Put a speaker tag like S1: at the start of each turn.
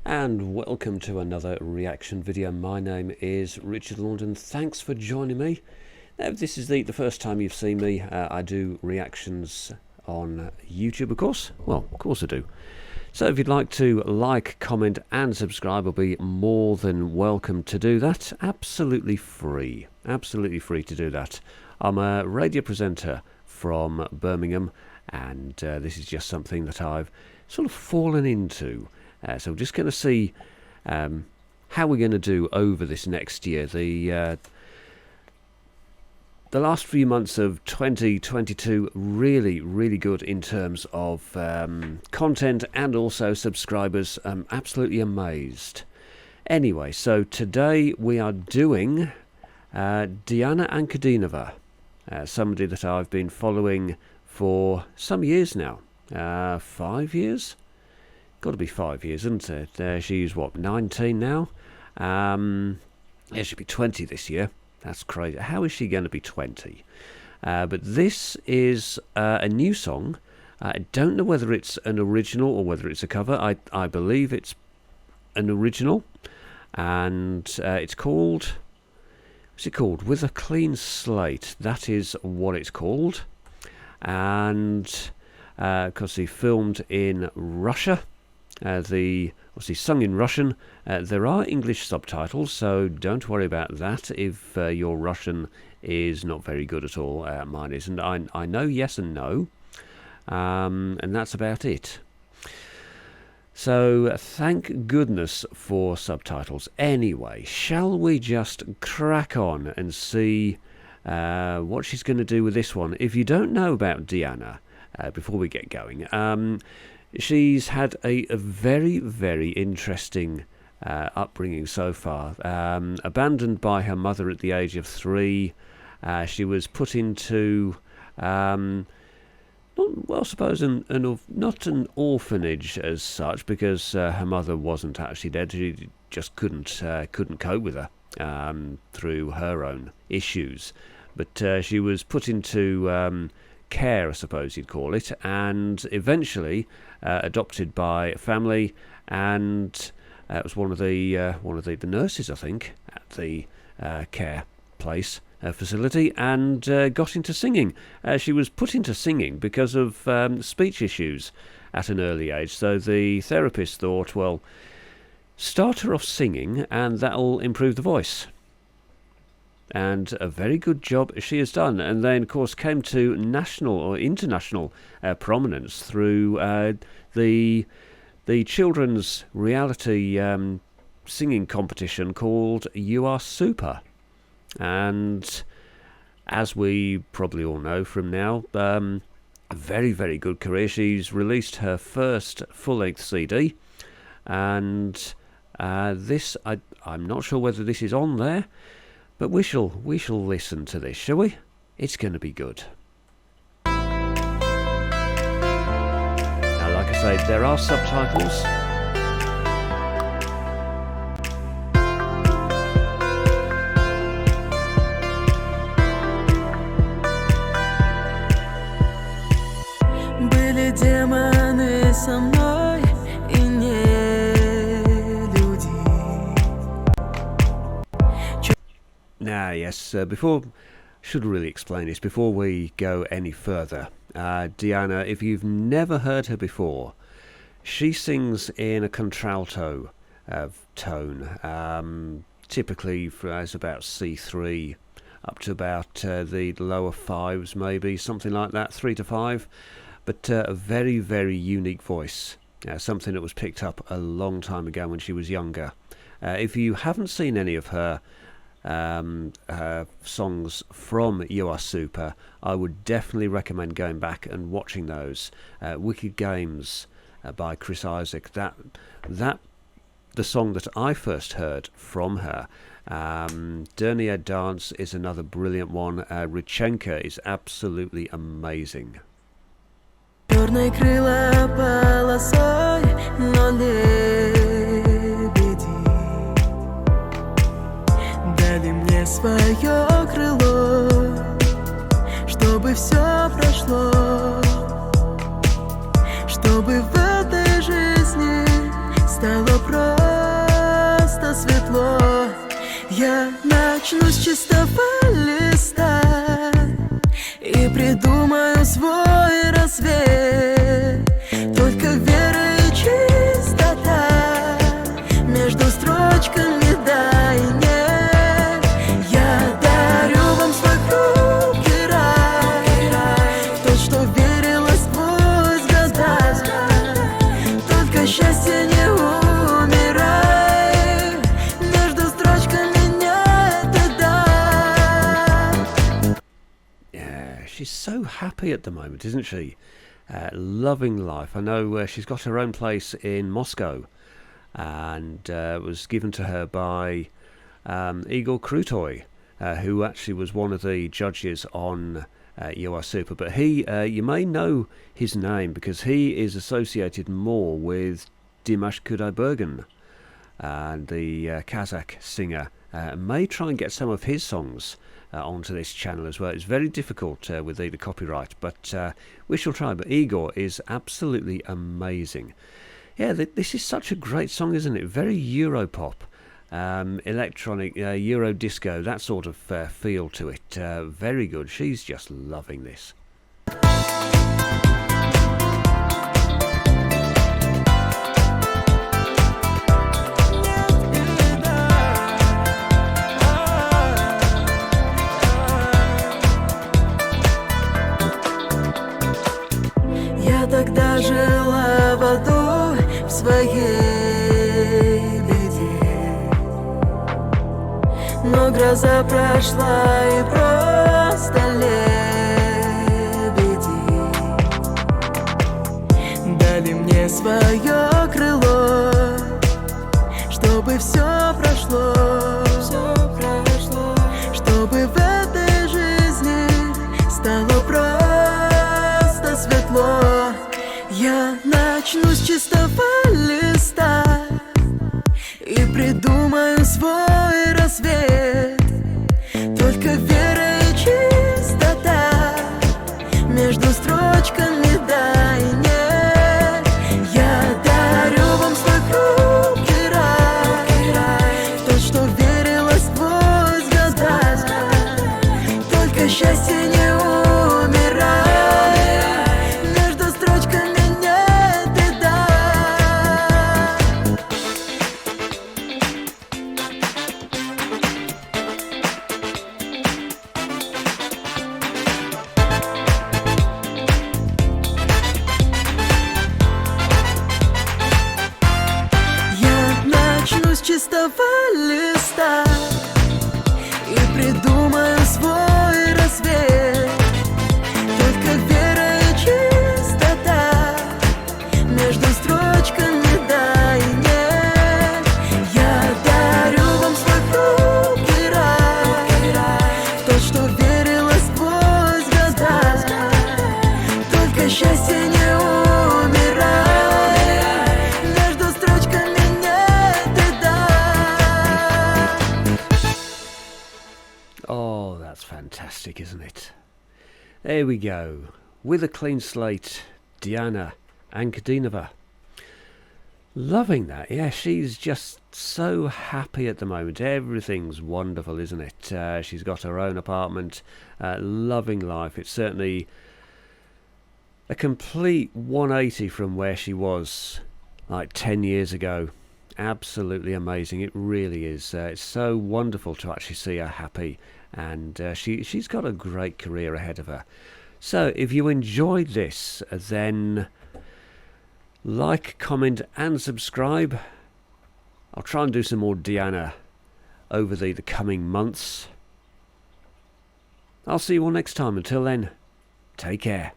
S1: And welcome to another reaction video. My name is Richard London. Thanks for joining me. Now, if this is the first time you've seen me, I do reactions on YouTube, of course. Well, of course I do. So if you'd like to like, comment and subscribe, I'll be more than welcome to do that. Absolutely free. Absolutely free to do that. I'm a radio presenter from Birmingham, and this is just something that I've sort of fallen into. So we're just going to see how we're going to do over this next year. The last few months of 2022 really good in terms of content and also subscribers. I'm absolutely amazed. Anyway, so today we are doing Diana Ankudinova, somebody that I've been following for some years now. 5 years? Got to be 5 years, isn't it? She's what, 19 now? Yeah, she'll be 20 this year. That's crazy. How is she going to be 20? But this is a new song. I don't know whether it's an original or whether it's a cover. I believe it's an original, and it's called. What's it called? With a Clean Slate. That is what it's called, and because he filmed in Russia. Obviously sung in Russian. There are English subtitles, so don't worry about that if your Russian is not very good at all. Mine isn't. I know yes and no, and that's about it. So thank goodness for subtitles. Anyway, shall we just crack on and see what she's going to do with this one? If you don't know about Diana, before we get going, she's had a very interesting upbringing so far. Abandoned by her mother at the age of 3. She was put into, not an orphanage as such, because her mother wasn't actually dead. She just couldn't cope with her through her own issues. But she was put into care, I suppose you'd call it, and eventually adopted by a family, and it was one of the nurses, I think, at the care place facility, and got into singing. She was put into singing because of speech issues at an early age. So the therapist thought, well, start her off singing, and that'll improve the voice. And a very good job she has done, and then of course came to national or international prominence through the children's reality singing competition called You Are Super. And as we probably all know from now, a very good career. She's released her first full-length CD, and this I'm not sure whether this is on there. But we shall listen to this, shall we? It's going to be good. Now, like I say, there are subtitles.
S2: Были демоны со мной и не люди.
S1: Now, yes, should really explain this before we go any further. Diana, if you've never heard her before, she sings in a contralto tone, typically as about C3 up to about the lower 5s, maybe, something like that, 3 to 5, but a very unique voice, something that was picked up a long time ago when she was younger. If you haven't seen any of her songs from You Are Super, I would definitely recommend going back and watching those. Wicked Games by Chris Isaac, that the song that I first heard from her. Dernier Dance is another brilliant one. Rychenka is absolutely amazing.
S2: Черные крыла полосой, но дали мне свое крыло, чтобы все прошло, чтобы в этой жизни стало проще. начну с чистого листа и придумаю свой рассвет. Только вера и чистота между строчками, да и нет. Я дарю вам свой хрупкий рай, тот, что верила сквозь года. Только счастье не умирай, между строчками нет и да.
S1: Yeah, she's so happy at the moment, isn't she? Loving life. I know she's got her own place in Moscow, and was given to her by Igor Krutoy, who actually was one of the judges on You Are Super. But he, you may know his name because he is associated more with Dimash Kudaibergen, the Kazakh singer. May try and get some of his songs onto this channel as well. It's very difficult with the copyright, but we shall try. But Igor is absolutely amazing. Yeah, this is such a great song, isn't it? Very Europop, electronic, Euro disco, that sort of feel to it. Very good. She's just loving this.
S2: Я тогда жила в аду в своей беде, но гроза прошла и просто лебеди дали мне свое крыло, чтобы все прошло, чтобы в этой жизни стало просто светло. Я начну с чистого листа и придумаю свой рассвет. Только вера и чистота между строчками, да и нет. Я дарю вам свой хрупкий рай, тот, что верила сквозь года. Только счастье не умирай, между строчками нет и да. Я начну с чистого листа и придумаю свой рассвет. Только вера и чистота между строчками, да и нет. Я дарю вам свой хрупкий рай, тот, что верила сквозь года. Только счастье не умирай, между строчками нет и да.
S1: Oh, that's fantastic, isn't it? There we go. With a clean slate, Diana, Ankudinova. Loving that. Yeah, she's just so happy at the moment. Everything's wonderful, isn't it? She's got her own apartment, loving life. It's certainly a complete 180 from where she was like 10 years ago. Absolutely amazing. It really is. It's so wonderful to actually see her happy, and she's got a great career ahead of her. So if you enjoyed this, then like, comment and subscribe. I'll try and do some more Diana over the coming months. I'll see you all next time. Until then, take care.